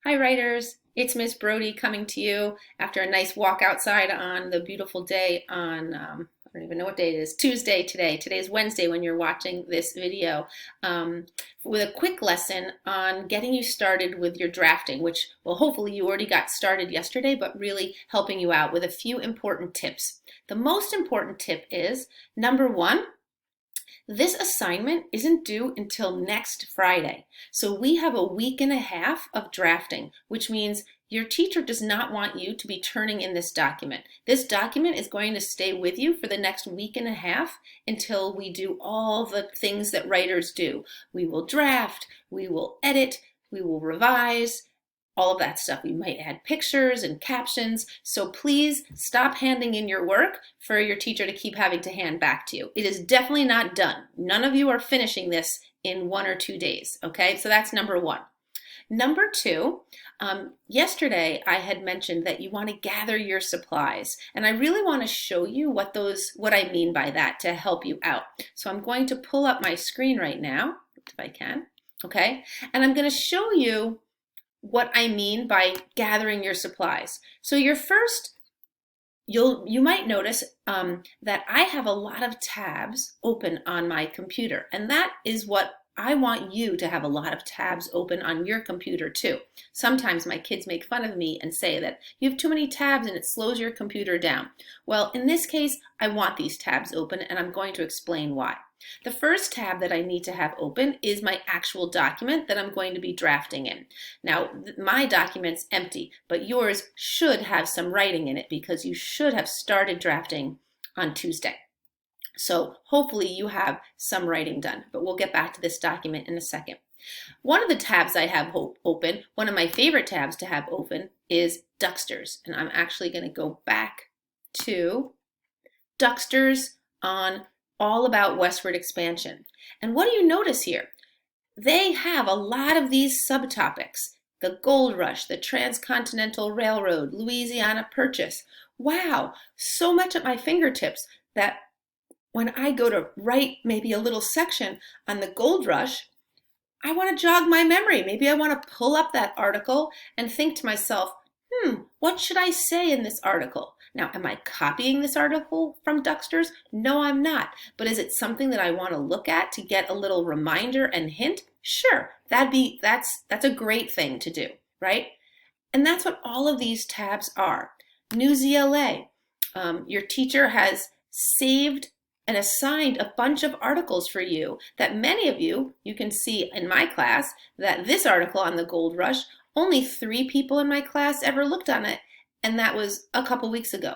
Hi writers, it's Miss Brody coming to you after a nice walk outside on the beautiful day on, I don't even know what day it is, Tuesday today. Today is Wednesday when you're watching this video, with a quick lesson on getting you started with your drafting, which, well, hopefully you already got started yesterday, but really helping you out with a few important tips. The most important tip is, number one, this assignment isn't due until next Friday. So we have a week and a half of drafting, which means your teacher does not want you to be turning in this document. This document is going to stay with you for the next week and a half until we do all the things that writers do. We will draft, we will edit, we will revise, all of that stuff. We might add pictures and captions. So please stop handing in your work for your teacher to keep having to hand back to you. It is definitely not done. None of you are finishing this in 1 or 2 days, okay? So that's number one. Number two, yesterday I had mentioned that you want to gather your supplies, and I really want to show you what I mean by that to help you out. So I'm going to pull up my screen right now, if I can, okay? And I'm going to show you what I mean by gathering your supplies. So you might notice that I have a lot of tabs open on my computer, and that is what I want you to have, a lot of tabs open on your computer too. Sometimes my kids make fun of me and say that you have too many tabs and it slows your computer down. Well, in this case, I want these tabs open, and I'm going to explain why. The first tab that I need to have open is my actual document that I'm going to be drafting in. Now, my document's empty, but yours should have some writing in it because you should have started drafting on Tuesday. So hopefully you have some writing done, but we'll get back to this document in a second. One of the tabs I have open, one of my favorite tabs to have open, is Ducksters. And I'm actually going to go back to Ducksters on All About Westward Expansion. And what do you notice here? They have a lot of these subtopics. The Gold Rush, the Transcontinental Railroad, Louisiana Purchase. Wow, so much at my fingertips that when I go to write maybe a little section on the Gold Rush, I want to jog my memory. Maybe I want to pull up that article and think to myself, what should I say in this article? Now, am I copying this article from Ducksters? No, I'm not. But is it something that I want to look at to get a little reminder and hint? Sure, that's a great thing to do, right? And that's what all of these tabs are. Newsela. Your teacher has saved and assigned a bunch of articles for you that many of you can see in my class that this article on the Gold Rush, only 3 people in my class ever looked on it, and that was a couple weeks ago.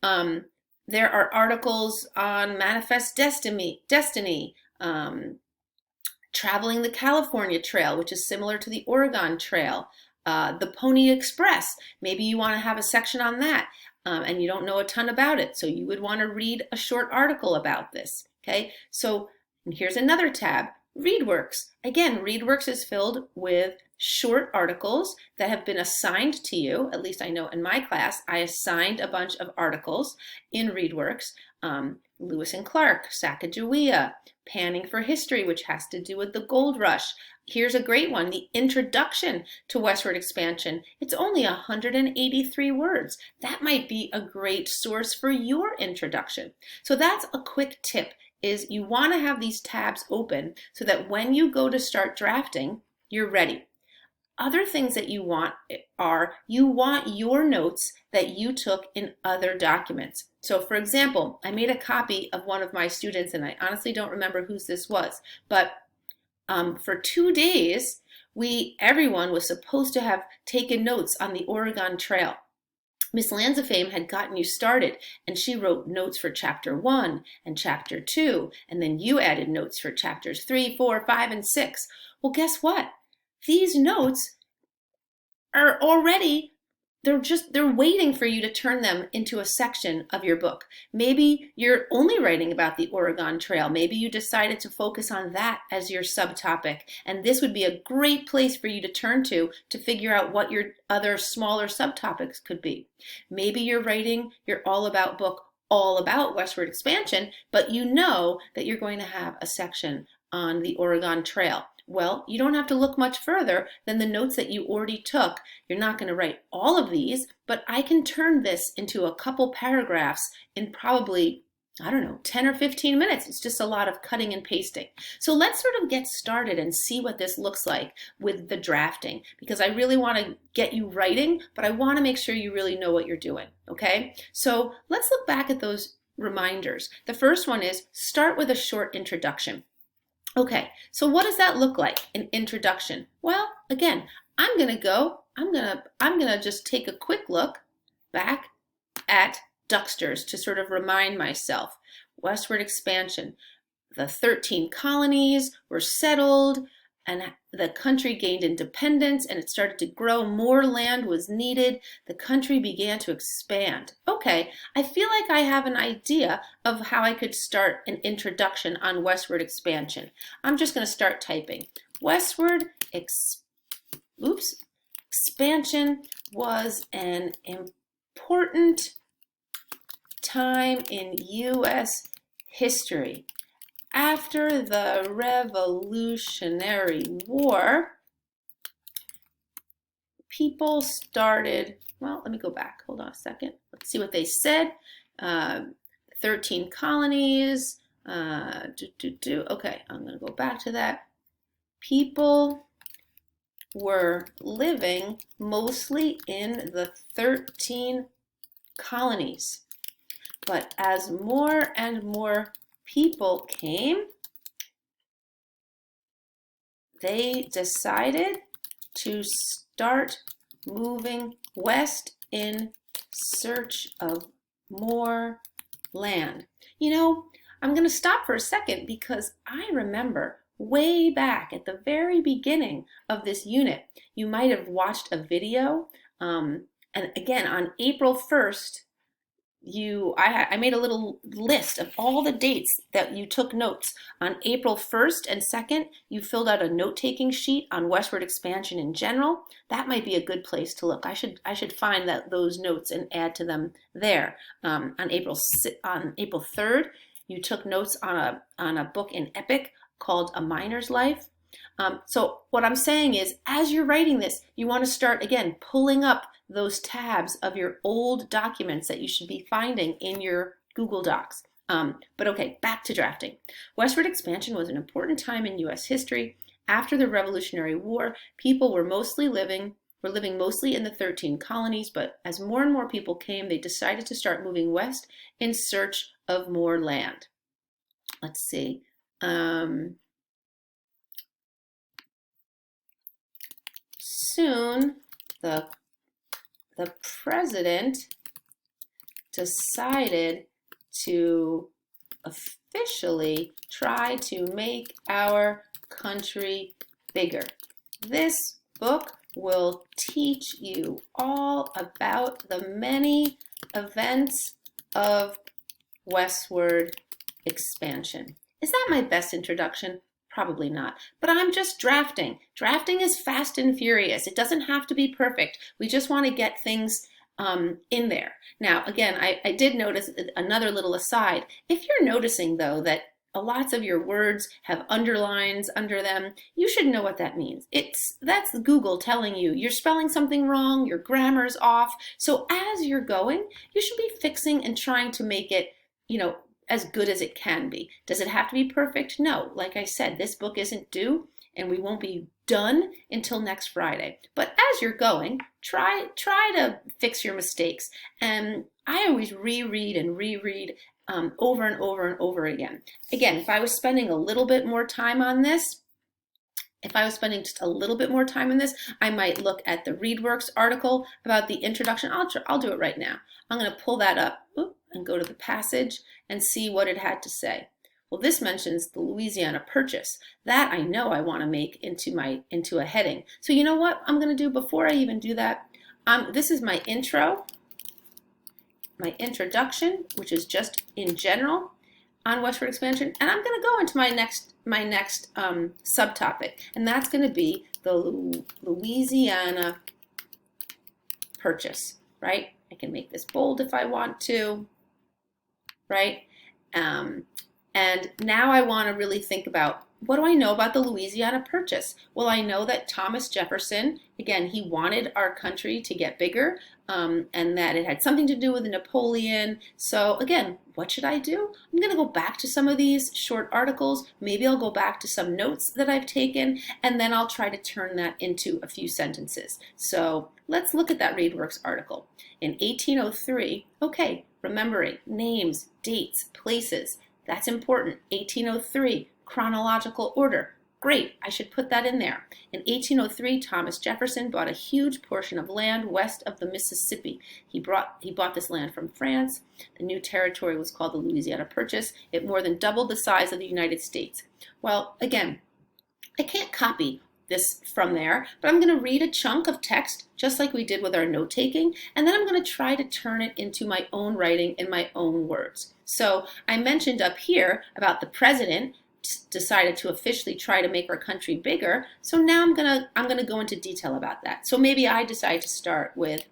There are articles on Manifest Destiny, traveling the California Trail, which is similar to the Oregon Trail, the Pony Express. Maybe you want to have a section on that. And you don't know a ton about it, so you would want to read a short article about this, okay? So here's another tab, ReadWorks. Again, ReadWorks is filled with short articles that have been assigned to you. At least I know in my class, I assigned a bunch of articles in ReadWorks. Lewis and Clark, Sacagawea, Panning for History, which has to do with the Gold Rush. Here's a great one, the Introduction to Westward Expansion. It's only 183 words. That might be a great source for your introduction. So that's a quick tip, is you want to have these tabs open so that when you go to start drafting, you're ready. Other things that you want are, you want your notes that you took in other documents. So for example, I made a copy of one of my students, and I honestly don't remember whose this was, but for 2 days, everyone was supposed to have taken notes on the Oregon Trail. Miss Lanzafame had gotten you started, and she wrote notes for chapter 1 and chapter 2, and then you added notes for chapters 3, 4, 5, and 6. Well, guess what? These notes are already, they're waiting for you to turn them into a section of your book. Maybe you're only writing about the Oregon Trail. Maybe you decided to focus on that as your subtopic, and this would be a great place for you to turn to figure out what your other smaller subtopics could be. Maybe you're writing your all about book all about Westward Expansion, but you know that you're going to have a section on the Oregon Trail. Well, you don't have to look much further than the notes that you already took. You're not going to write all of these, but I can turn this into a couple paragraphs in probably, I don't know, 10 or 15 minutes. It's just a lot of cutting and pasting. So let's sort of get started and see what this looks like with the drafting, because I really want to get you writing, but I want to make sure you really know what you're doing, okay? So let's look back at those reminders. The first one is start with a short introduction. Okay, so what does that look like, an introduction? Well, again, I'm gonna just take a quick look back at Duxters to sort of remind myself. Westward expansion. The 13 colonies were settled and the country gained independence and it started to grow. More land was needed. The country began to expand. Okay, I feel like I have an idea of how I could start an introduction on westward expansion. I'm just going to start typing. Westward expansion was an important time in U.S. history. After the Revolutionary War, people started, well, let me go back. Hold on a second. Let's see what they said. 13 colonies. Okay, I'm going to go back to that. People were living mostly in the 13 colonies. But as more and more people came, they decided to start moving west in search of more land. You know, I'm going to stop for a second because I remember way back at the very beginning of this unit, you might have watched a video. And again, on April 1st, I made a little list of all the dates that you took notes. On April 1st and 2nd, you filled out a note-taking sheet on westward expansion in general. That might be a good place to look. I should find those notes and add to them there. On April 3rd, you took notes on a book in Epic called A Miner's Life. So what I'm saying is, as you're writing this, you want to start, again, pulling up those tabs of your old documents that you should be finding in your Google Docs. But okay, back to drafting. Westward expansion was an important time in U.S. history. After the Revolutionary War, people were living mostly in the 13 colonies, but as more and more people came, they decided to start moving west in search of more land. Let's see. Soon, the president decided to officially try to make our country bigger. This book will teach you all about the many events of westward expansion. Is that my best introduction? Probably not, but I'm just drafting. Drafting is fast and furious. It doesn't have to be perfect. We just want to get things in there. Now, again, I did notice another little aside. If you're noticing, though, that lots of your words have underlines under them, you should know what that means. That's Google telling you you're spelling something wrong, your grammar's off. So as you're going, you should be fixing and trying to make it, as good as it can be. Does it have to be perfect? No. Like I said, this book isn't due and we won't be done until next Friday. But as you're going, try to fix your mistakes. And I always reread and reread over and over and over again. Again, if I was spending a little bit more time on this, just a little bit more time on this, I might look at the ReadWorks article about the introduction. I'll do it right now. I'm going to pull that up and go to the passage and see what it had to say. Well, this mentions the Louisiana Purchase. That I know I want to make into a heading. So you know what I'm going to do before I even do that? This is my intro, my introduction, which is just in general on westward expansion, and I'm going to go into my next subtopic, and that's going to be the Louisiana Purchase, right? I can make this bold if I want to, right? And now I want to really think about what do I know about the Louisiana Purchase? Well, I know that Thomas Jefferson, again, he wanted our country to get bigger, and that it had something to do with Napoleon. So again, what should I do? I'm going to go back to some of these short articles. Maybe I'll go back to some notes that I've taken, and then I'll try to turn that into a few sentences. So let's look at that ReadWorks article. In 1803, okay, remembering names, dates, places, that's important. 1803, chronological order. Great, I should put that in there. In 1803, Thomas Jefferson bought a huge portion of land west of the Mississippi. He bought this land from France. The new territory was called the Louisiana Purchase. It more than doubled the size of the United States. Well, again, I can't copy this from there, but I'm going to read a chunk of text just like we did with our note-taking, and then I'm going to try to turn it into my own writing in my own words. So I mentioned up here about the president decided to officially try to make our country bigger. So now I'm gonna go into detail about that. So maybe I decide to start with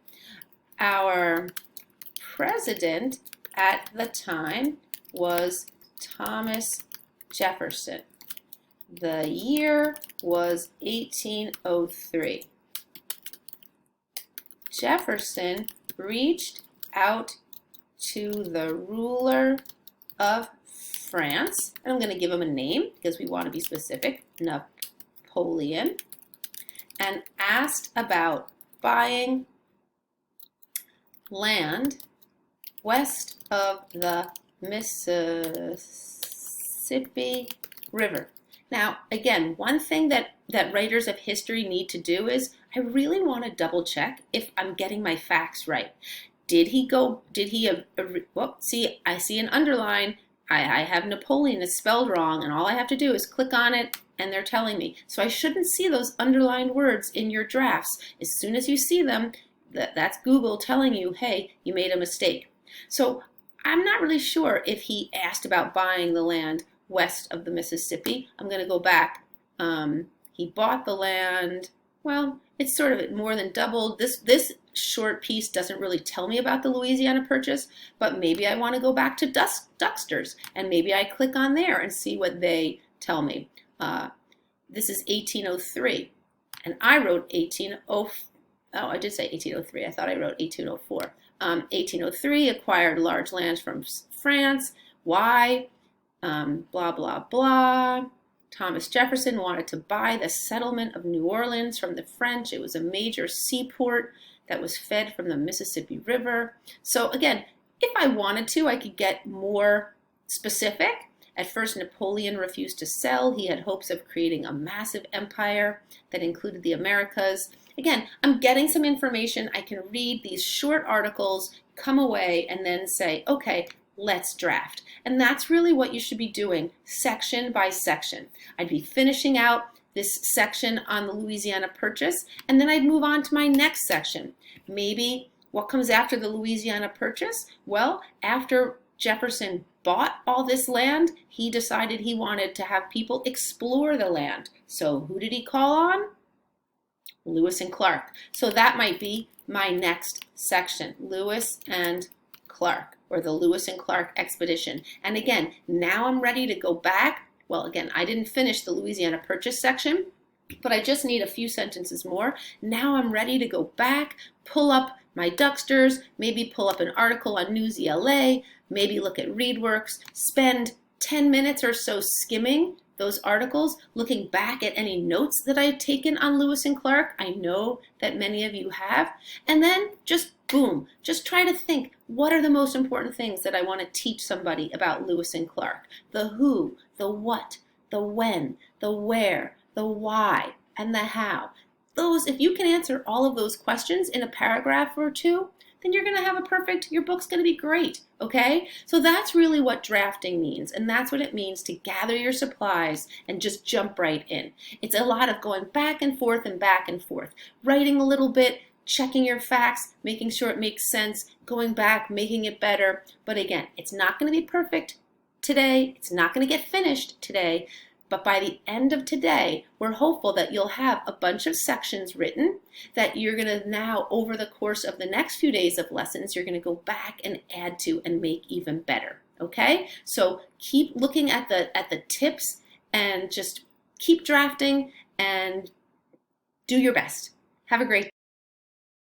our president at the time was Thomas Jefferson. The year was 1803. Jefferson reached out to the ruler of France, and I'm going to give him a name because we want to be specific, Napoleon, and asked about buying land west of the Mississippi River. Now, again, one thing that writers of history need to do is I really want to double check if I'm getting my facts right. See, I see an underline. I have Napoleon is spelled wrong, and all I have to do is click on it, and they're telling me. So I shouldn't see those underlined words in your drafts. As soon as you see them, that's Google telling you, hey, you made a mistake. So I'm not really sure if he asked about buying the land west of the Mississippi. I'm going to go back. He bought the land. Well, it's sort of more than doubled. This short piece doesn't really tell me about the Louisiana Purchase, but maybe I want to go back to Duxter's, and maybe I click on there and see what they tell me. This is 1803, and I wrote 1804. Oh, I did say 1803. I thought I wrote 1804. 1803, acquired large lands from France. Why? Blah, blah, blah. Thomas Jefferson wanted to buy the settlement of New Orleans from the French. It was a major seaport that was fed from the Mississippi River. So again, if I wanted to, I could get more specific. At first, Napoleon refused to sell. He had hopes of creating a massive empire that included the Americas. Again, I'm getting some information. I can read these short articles, come away, and then say, okay, let's draft. And that's really what you should be doing, section by section. I'd be finishing out this section on the Louisiana Purchase, and then I'd move on to my next section. Maybe what comes after the Louisiana Purchase? Well, after Jefferson bought all this land, he decided he wanted to have people explore the land. So who did he call on? Lewis and Clark. So that might be my next section, Lewis and Clark, or the Lewis and Clark expedition. And again, now I'm ready to go back. Well, again, I didn't finish the Louisiana Purchase section, but I just need a few sentences more. Now I'm ready to go back, pull up my Duxter's, maybe pull up an article on Newsy LA, maybe look at ReadWorks, spend 10 minutes or so skimming those articles, looking back at any notes that I've taken on Lewis and Clark. I know that many of you have. And then just boom, just try to think, what are the most important things that I want to teach somebody about Lewis and Clark? The who, the what, the when, the where, the why, and the how. Those, if you can answer all of those questions in a paragraph or two, then you're going to have your book's going to be great, okay? So that's really what drafting means, and that's what it means to gather your supplies and just jump right in. It's a lot of going back and forth, writing a little bit, checking your facts, making sure it makes sense, going back, making it better. But again, it's not going to be perfect today. It's not going to get finished today. But by the end of today, we're hopeful that you'll have a bunch of sections written that you're going to now, over the course of the next few days of lessons, you're going to go back and add to and make even better. Okay? So keep looking at the tips and just keep drafting and do your best. Have a great